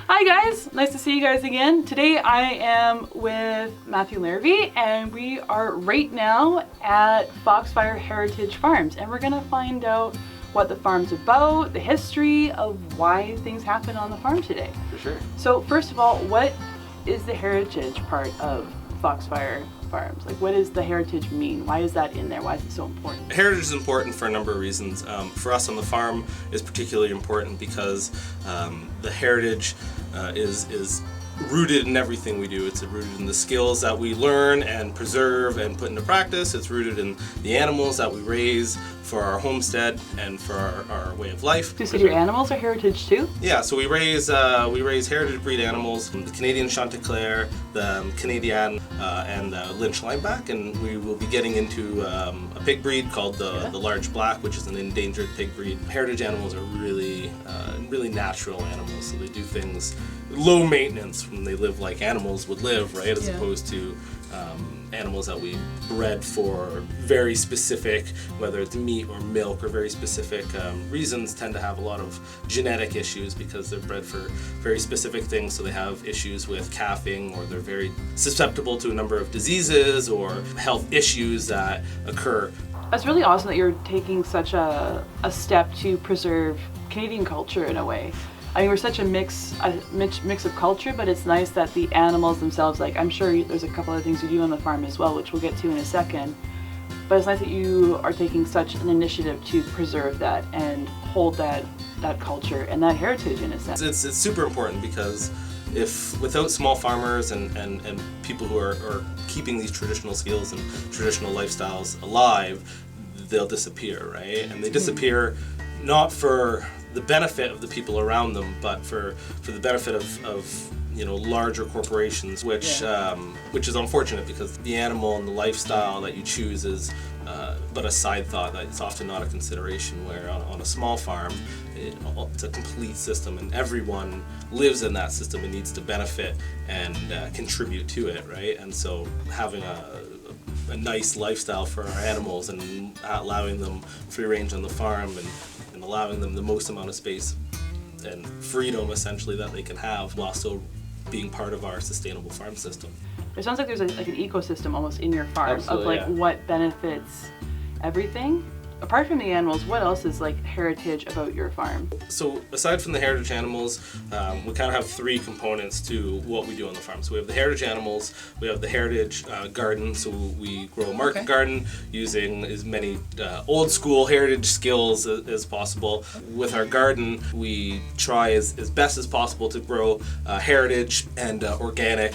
Hi guys, nice to see you guys again. Today I am with Matthew Larvey and we are right now at Foxfire Heritage Farms and we're gonna find out what the farm's about, the history of why things happen on the farm today. For sure. So first of all, what is the heritage part of Foxfire Farms? Like, what does the heritage mean? Why is that in there? Why is it so important? Heritage is important for a number of reasons. For us on the farm is particularly important because the heritage is rooted in everything we do. It's rooted in the skills that we learn and preserve and put into practice. It's rooted in the animals that we raise for our homestead and for our way of life. So your animals are heritage too? Yeah, so we raise heritage breed animals, the Canadian Chanticleer, the Canadian and the Lynch Lineback, and we will be getting into a pig breed called the large black, which is an endangered pig breed. Heritage animals are really natural animals, so they do things low maintenance when they live like animals would live, right? As opposed to animals that we bred for very specific, whether it's meat or milk or very specific reasons, tend to have a lot of genetic issues because they're bred for very specific things. So they have issues with calving, or they're very susceptible to a number of diseases or health issues that occur. That's really awesome that you're taking such a step to preserve Canadian culture in a way. I mean, we're such a mix of culture, but it's nice that the animals themselves, like I'm sure there's a couple other things you do on the farm as well, which we'll get to in a second, but it's nice that you are taking such an initiative to preserve that and hold that culture and that heritage in a sense. It's super important because if without small farmers and people who are keeping these traditional skills and traditional lifestyles alive, they'll disappear, right? And they disappear not for the benefit of the people around them, but for the benefit of larger corporations, which is unfortunate because the animal and the lifestyle that you choose is but a side thought that it's often not a consideration, where on a small farm it's a complete system and everyone lives in that system and needs to benefit and contribute to it, right? And so having a nice lifestyle for our animals and allowing them free range on the farm and allowing them the most amount of space and freedom essentially that they can have while still being part of our sustainable farm system. It sounds like there's like an ecosystem almost in your farm of like what benefits everything. Apart from the animals, what else is like heritage about your farm? So aside from the heritage animals, we kind of have three components to what we do on the farm. So we have the heritage animals, we have the heritage garden, so we grow a market garden using as many old school heritage skills as possible. With our garden, we try as best as possible to grow heritage and organic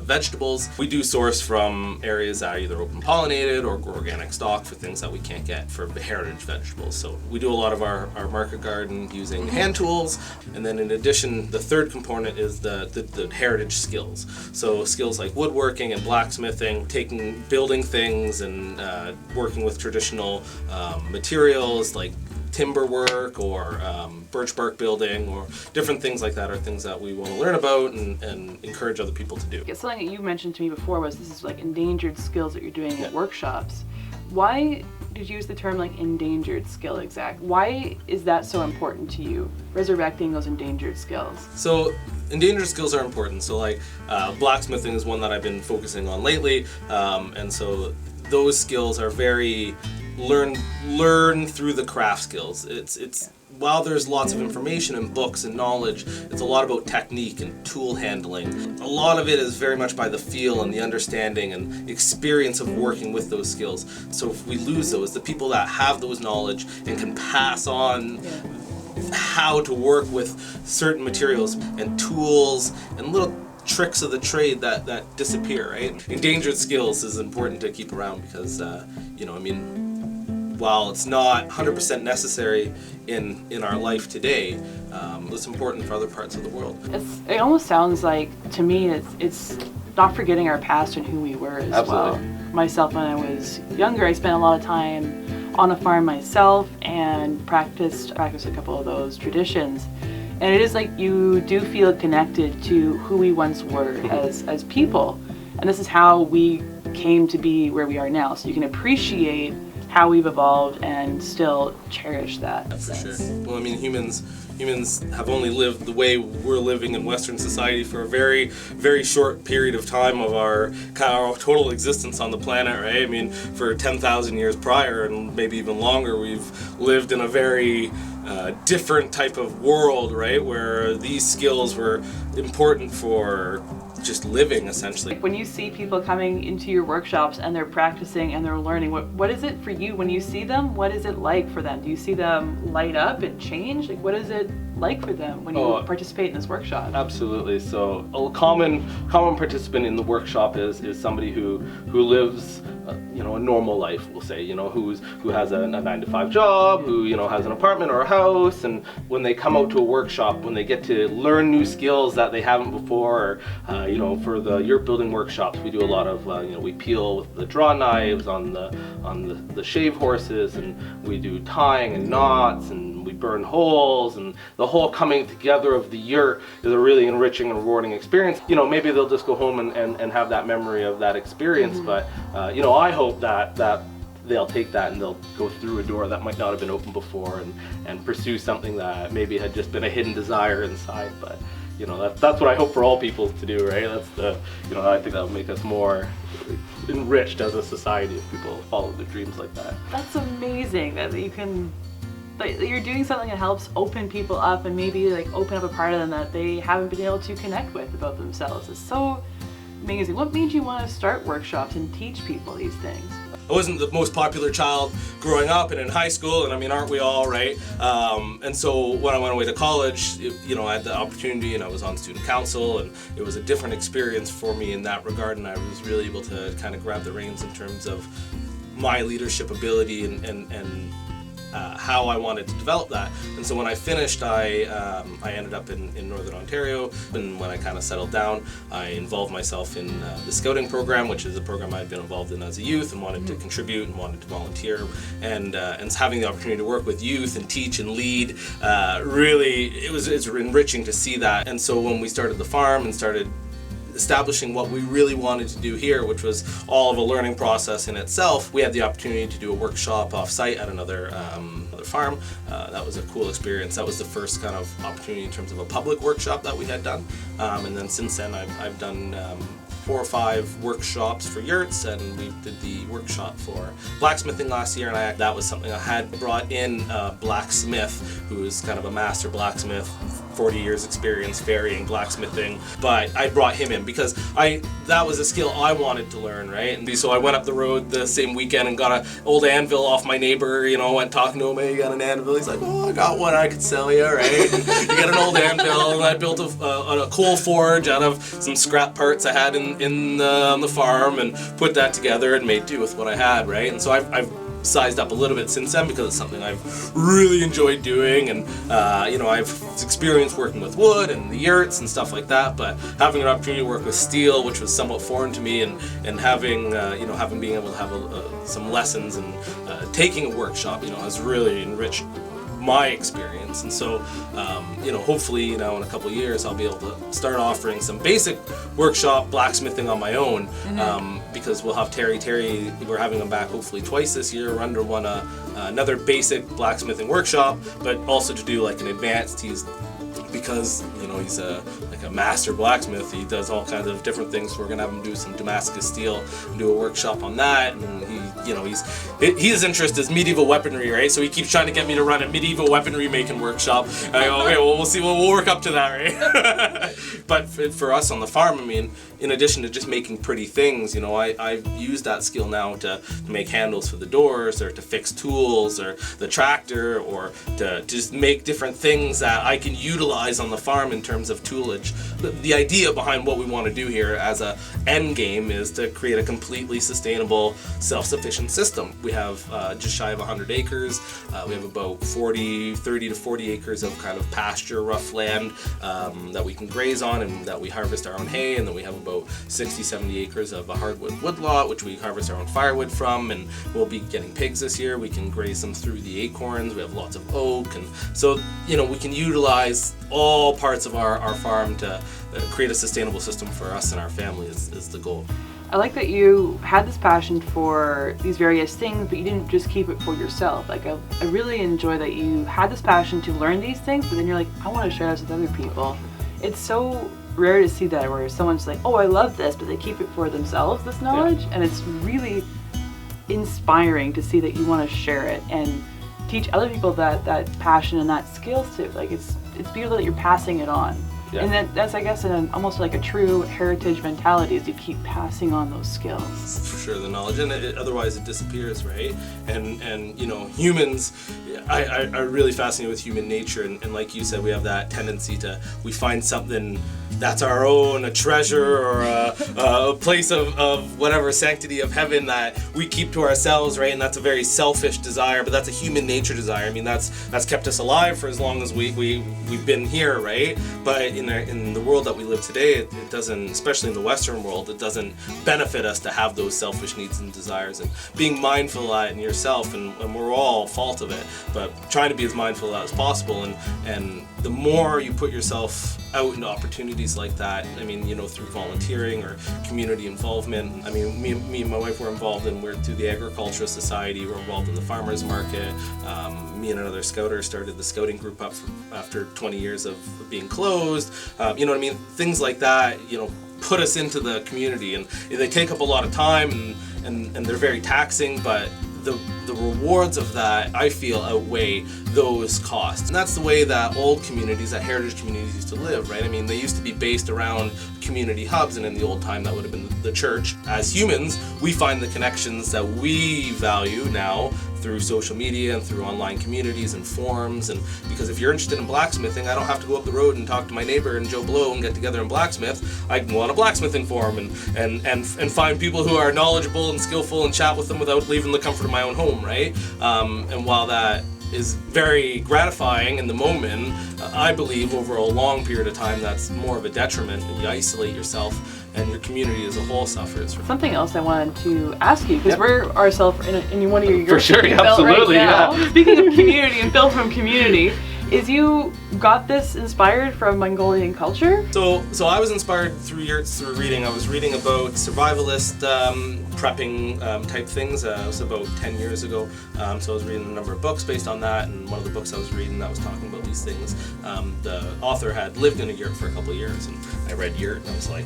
vegetables. We do source from areas that are either open pollinated or grow organic stock for things that we can't get for the heritage vegetables. So we do a lot of our market garden using hand tools, and then in addition, the third component is the heritage skills. So skills like woodworking and blacksmithing, building things and working with traditional materials like timber work or birch bark building or different things like that are things that we want to learn about and encourage other people to do. Yeah, something that you mentioned to me before was this is like endangered skills that you're doing at workshops. Why did you use the term like endangered skill exact? Why is that so important to you, resurrecting those endangered skills? So endangered skills are important. So like blacksmithing is one that I've been focusing on lately, and so those skills are very learn through the craft skills. It's while there's lots of information and books and knowledge, it's a lot about technique and tool handling. A lot of it is very much by the feel and the understanding and experience of working with those skills. So if we lose those, the people that have those knowledge and can pass on how to work with certain materials and tools and little tricks of the trade that disappear, right? Endangered skills is important to keep around because, while it's not 100% necessary in our life today, it's important for other parts of the world. It almost sounds like, to me, it's not forgetting our past and who we were as well. Myself, when I was younger, I spent a lot of time on a farm myself and practiced a couple of those traditions. And it is like you do feel connected to who we once were as people. And this is how we came to be where we are now. So you can appreciate how we've evolved and still cherish that. Yeah, for sure. Well, I mean, humans humans have only lived the way we're living in Western society for a very, very short period of time of our total existence on the planet, right? I mean, for 10,000 years prior, and maybe even longer, we've lived in a very different type of world, right? Where these skills were important for just living, essentially. When you see people coming into your workshops and they're practicing and they're learning, what is it for you when you see them? What is it like for them? Do you see them light up and change? Like, what is it like for them when you participate in this workshop? Absolutely. So a common participant in the workshop is somebody who lives a normal life, we'll say, who has a 9-to-5 job, who has an apartment or a house, and when they come out to a workshop, when they get to learn new skills that they haven't before, for the yurt building workshops, we do a lot of we peel with the draw knives on the shave horses, and we do tying and knots, and we burn holes, and the whole coming together of the yurt is a really enriching and rewarding experience. Maybe they'll just go home and have that memory of that experience, but I hope that they'll take that and they'll go through a door that might not have been open before and pursue something that maybe had just been a hidden desire inside. But that's what I hope for all people to do, right? That's I think that would make us more enriched as a society if people follow their dreams like that. That's amazing that you're doing something that helps open people up and maybe open up a part of them that they haven't been able to connect with about themselves. It's so amazing. What made you want to start workshops and teach people these things? I wasn't the most popular child growing up and in high school, and I mean, aren't we all, right? And so when I went away to college, I had the opportunity, and I was on student council, and it was a different experience for me in that regard, and I was really able to kind of grab the reins in terms of my leadership ability and how I wanted to develop that. And so when I finished, I ended up in Northern Ontario, and when I kind of settled down, I involved myself in the scouting program, which is a program I'd been involved in as a youth and wanted to contribute and wanted to volunteer, and having the opportunity to work with youth and teach and lead, really, it's enriching to see that. And so when we started the farm and started establishing what we really wanted to do here, which was all of a learning process in itself, we had the opportunity to do a workshop off-site at another farm. That was a cool experience. That was the first kind of opportunity in terms of a public workshop that we had done. And then since then I've done 4 or 5 workshops for yurts, and we did the workshop for blacksmithing last year, and that was something I had brought in a blacksmith who is kind of a master blacksmith, 40 years experience varying blacksmithing, but I brought him in because that was a skill I wanted to learn, right? And so I went up the road the same weekend and got an old anvil off my neighbor, went talking to him, hey, you got an anvil? He's like, oh, I got one I could sell you, right? And you got an old anvil, and I built a coal forge out of some scrap parts I had on the farm, and put that together and made do with what I had, right? And so I've sized up a little bit since then because it's something I've really enjoyed doing, and I've experienced working with wood and the yurts and stuff like that, but having an opportunity to work with steel, which was somewhat foreign to me, and having being able to have some lessons and taking a workshop, has really enriched my experience. And so hopefully in a couple of years I'll be able to start offering some basic workshop blacksmithing on my own, because we'll have Terry, we're having him back hopefully twice this year. We're under another basic blacksmithing workshop, but also to do an advanced. Because he's a master blacksmith, he does all kinds of different things. We're gonna have him do some Damascus steel and do a workshop on that. And his interest is medieval weaponry, right? So he keeps trying to get me to run a medieval weaponry making workshop. And I go, okay, well, we'll see. We'll work up to that, right? But for us on the farm, I mean, in addition to just making pretty things, I've used that skill now to make handles for the doors, or to fix tools, or the tractor, or to just make different things that I can utilize on the farm in terms of toolage. The idea behind what we want to do here as a end game is to create a completely sustainable, self-sufficient system. We have just shy of 100 acres. We have about 30 to 40 acres of kind of pasture, rough land that we can graze on, and that we harvest our own hay, and then we have about 60-70 acres of a hardwood woodlot, which we harvest our own firewood from, and we'll be getting pigs this year. We can graze them through the acorns. We have lots of oak, and so we can utilize all parts of our farm to create a sustainable system for us and our family is the goal. I like that you had this passion for these various things, but you didn't just keep it for yourself. Like, I really enjoy that you had this passion to learn these things, but then you're like, I want to share this with other people. It's so rare to see that where someone's like, oh, I love this, but they keep it for themselves, this knowledge. And it's really inspiring to see that you want to share it and teach other people that passion and that skills too. Like, it's beautiful that you're passing it on. Yeah. And that's, I guess, almost like a true heritage mentality, is to keep passing on those skills. For sure, the knowledge, and otherwise it disappears, right? And you know, humans, I really fascinated with human nature, and like you said, we have that tendency we find something that's our own, a treasure or a place of whatever sanctity of heaven that we keep to ourselves, right? And that's a very selfish desire, but that's a human nature desire. I mean, that's kept us alive for as long as we've been here, right? But in the world that we live today, it doesn't, especially in the Western world, it doesn't benefit us to have those selfish needs and desires. And being mindful of that in yourself, and we're all fault of it, but trying to be as mindful of that as possible. And the more you put yourself out into opportunities like that, I mean, you know, through volunteering or community involvement. I mean, me and my wife were involved we're through the Agricultural Society, we're involved in the farmers market. Me and another scouter started the scouting group up after 20 years of being closed. You know what I mean? Things like that, you know, put us into the community, and they take up a lot of time and they're very taxing, but the rewards of that, I feel, outweigh those costs. And that's the way that old communities, that heritage communities used to live, right? I mean, they used to be based around community hubs, and in the old time that would have been the church. As humans, we find the connections that we value now through social media and through online communities and forums. And because if you're interested in blacksmithing, I don't have to go up the road and talk to my neighbor and Joe Blow and get together and blacksmith. I can go on a blacksmithing forum and find people who are knowledgeable and skillful and chat with them without leaving the comfort of my own home, right? And while that is very gratifying in the moment, I believe over a long period of time that's more of a detriment, and you isolate yourself and your community as a whole suffers. Something else I wanted to ask you, because we're ourselves in one of your for sure, absolutely, right now. Yeah. Speaking of community and built from community, is you got this inspired from Mongolian culture? So I was inspired through reading. I was reading about survivalist prepping type things. It was about 10 years ago. So I was reading a number of books based on that, and one of the books I was reading that was talking about these things, the author had lived in a yurt for a couple of years, and I read yurt and I was like,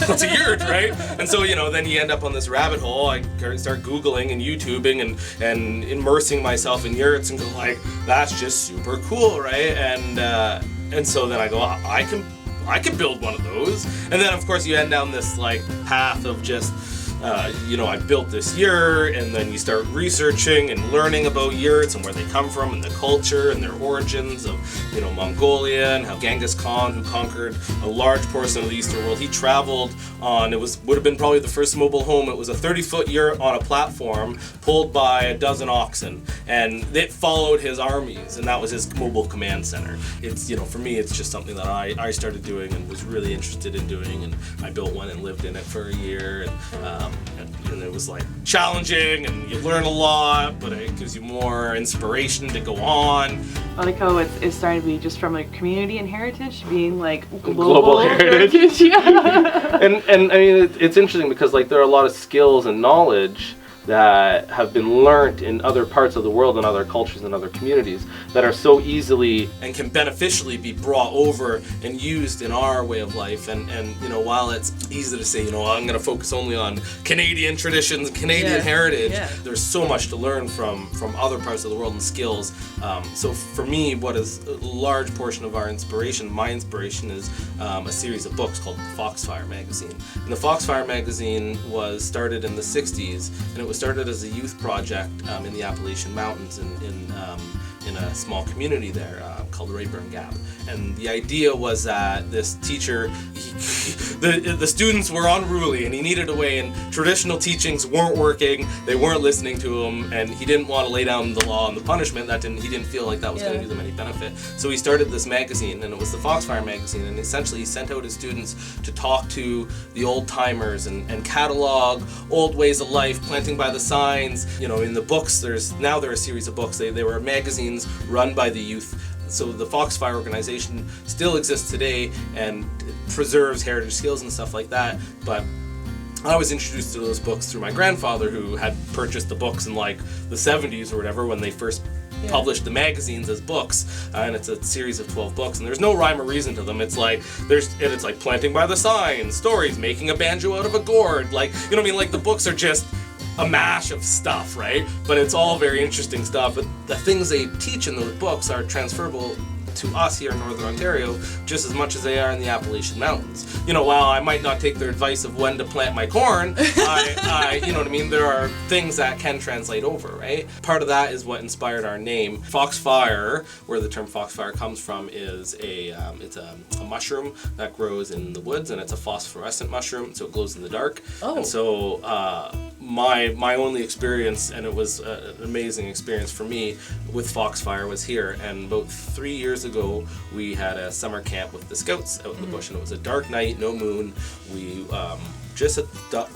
what's a yurt, right? And so, you know, then you end up on this rabbit hole. I start Googling and YouTubing and immersing myself in yurts and go like, that's just super cool, right? And so then I go, I can build one of those. And then of course you end down this like path of just you know, I built this yurt, and then you start researching and learning about yurts and where they come from and the culture and their origins of, you know, Mongolian, how Genghis Khan, who conquered a large portion of the Eastern world, he traveled on, would have been probably the first mobile home. It was a 30-foot yurt on a platform pulled by a dozen oxen, and it followed his armies, and that was his mobile command center. It's, you know, for me, it's just something that I started doing and was really interested in doing, and I built one and lived in it for a year, and it was like challenging, and you learn a lot, but it gives you more inspiration to go on. I like how it's starting to be just from like community and heritage to being like global heritage. Yeah. And I mean, it's interesting because like there are a lot of skills and knowledge that have been learnt in other parts of the world and other cultures and other communities that are so easily and can beneficially be brought over and used in our way of life. And you know, while it's easy to say, you know, I'm going to focus only on Canadian traditions, Canadian heritage, there's so much to learn from other parts of the world and skills. So for me, what is a large portion of our inspiration, my inspiration, is a series of books called Foxfire magazine. And the Foxfire magazine was started in the 60s, and it was started as a youth project in the Appalachian Mountains in a small community there called Rayburn Gap. And the idea was that this teacher, the students were unruly, and he needed a way, and traditional teachings weren't working, they weren't listening to him, and he didn't want to lay down the law and the punishment. He didn't feel like that was going to do them any benefit. So he started this magazine, and it was the Foxfire magazine, and essentially he sent out his students to talk to the old timers and catalog old ways of life, planting by the signs. You know, in the books, there are a series of books. They were magazines run by the youth so the Foxfire organization still exists today and preserves heritage skills and stuff like that, but I was introduced to those books through my grandfather, who had purchased the books in like the 70s or whatever when they first published the magazines as books, and it's a series of 12 books, and there's no rhyme or reason to them. It's like it's like planting by the sign, stories, making a banjo out of a gourd, like, you know what I mean, like the books are just a mash of stuff, right? But it's all very interesting stuff. But the things they teach in those books are transferable to us here in Northern Ontario just as much as they are in the Appalachian Mountains. You know, while I might not take their advice of when to plant my corn, I you know what I mean, there are things that can translate over, right? Part of that is what inspired our name. Foxfire, where the term Foxfire comes from, is it's a mushroom that grows in the woods, and it's a phosphorescent mushroom, so it glows in the dark. And so my only experience, and it was an amazing experience for me with Foxfire, was here. And about 3 years ago, we had a summer camp with the Scouts out in the bush, and it was a dark night, no moon. We just at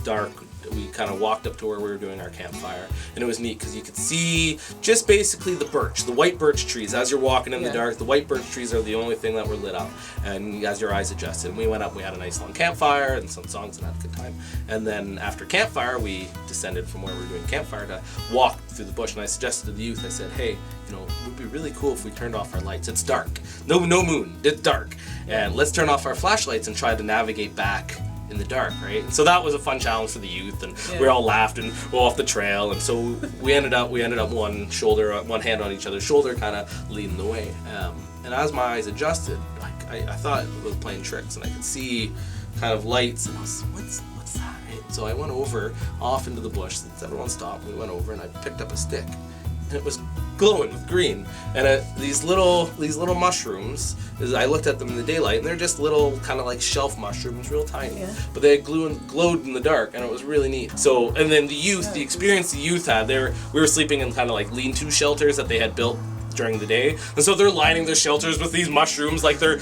dark, we kind of walked up to where we were doing our campfire, and it was neat because you could see just basically the white birch trees. As you're walking in the dark, the white birch trees are the only thing that were lit up, and as your eyes adjusted. And we went up, we had a nice long campfire and some songs and had a good time. And then after campfire, we descended from where we were doing campfire to walk through the bush, and I suggested to the youth, I said, hey, you know, it would be really cool if we turned off our lights. It's dark, no moon, it's dark, and let's turn off our flashlights and try to navigate back in the dark, right? And so that was a fun challenge for the youth, and we all laughed and were off the trail, and so we ended up one hand on each other's shoulder, kind of leading the way. And as my eyes adjusted, I thought it was playing tricks, and I could see kind of lights, and I was, what's that, right? So I went over off into the bush, since everyone stopped. We went over, and I picked up a stick, and it was glowing with green. And these little mushrooms, as I looked at them in the daylight, and they're just little kind of like shelf mushrooms, real tiny, but they glowed in the dark, and it was really neat. So, and then the experience the youth had, we were sleeping in kind of like lean-to shelters that they had built during the day, and so they're lining their shelters with these mushrooms like they're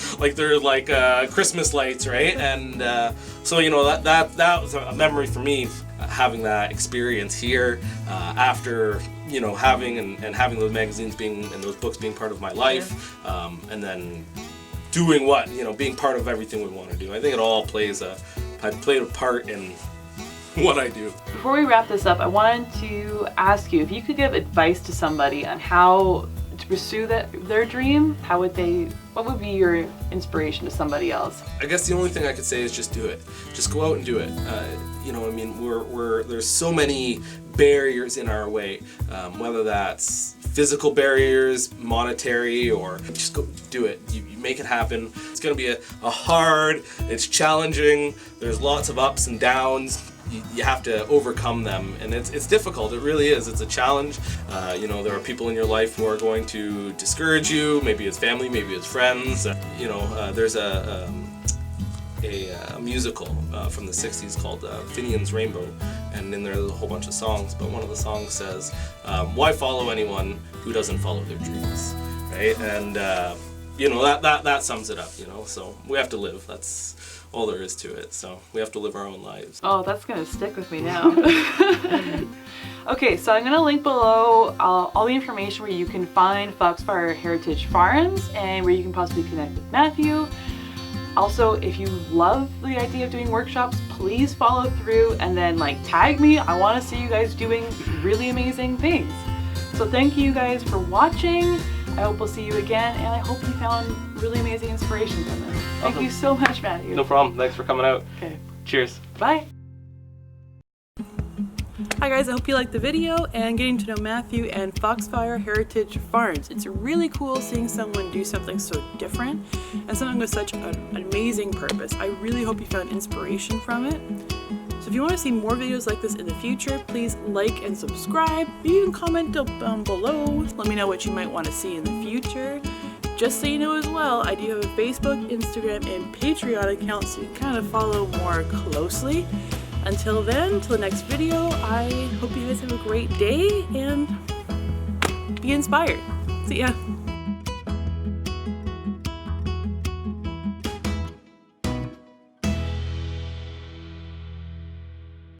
Christmas lights, right? And so, you know, that was a memory for me, having that experience here, after, you know, having those magazines and those books being part of my life, and then doing being part of everything we want to do. I think it all played a part in what I do. Before we wrap this up, I wanted to ask you if you could give advice to somebody on how to pursue their dream. What would be your inspiration to somebody else? I guess the only thing I could say is just do it. Just go out and do it. You know, I mean, there's so many barriers in our way, whether that's physical barriers, monetary, or just go do it. You make it happen. It's going to be a hard, it's challenging, there's lots of ups and downs. You have to overcome them, and it's difficult. It really is. It's a challenge. You know, there are people in your life who are going to discourage you. Maybe it's family, maybe it's friends. You know, there's a musical from the 60s called Finian's Rainbow, and in there's a whole bunch of songs, but one of the songs says, why follow anyone who doesn't follow their dreams, right? And you know, that sums it up, you know. So we have to live. That's all there is to it. So we have to live our own lives. Oh, that's gonna stick with me now. Okay, so I'm gonna link below all the information where you can find Foxfire Heritage Farms and where you can possibly connect with Matthew. Also, if you love the idea of doing workshops, please follow through and then tag me. I want to see you guys doing really amazing things. So thank you guys for watching. I hope we'll see you again, and I hope you found really amazing inspiration from this. Thank you so much, Matthew. No problem. Thanks for coming out. Okay. Cheers. Bye. Hi guys, I hope you liked the video and getting to know Matthew and Foxfire Heritage Farms. It's really cool seeing someone do something so different and something with such an amazing purpose. I really hope you found inspiration from it. So if you want to see more videos like this in the future, please like and subscribe. You can comment down below. Let me know what you might want to see in the future. Just so you know as well, I do have a Facebook, Instagram, and Patreon account, so you can kind of follow more closely. Until then, till the next video, I hope you guys have a great day and be inspired. See ya.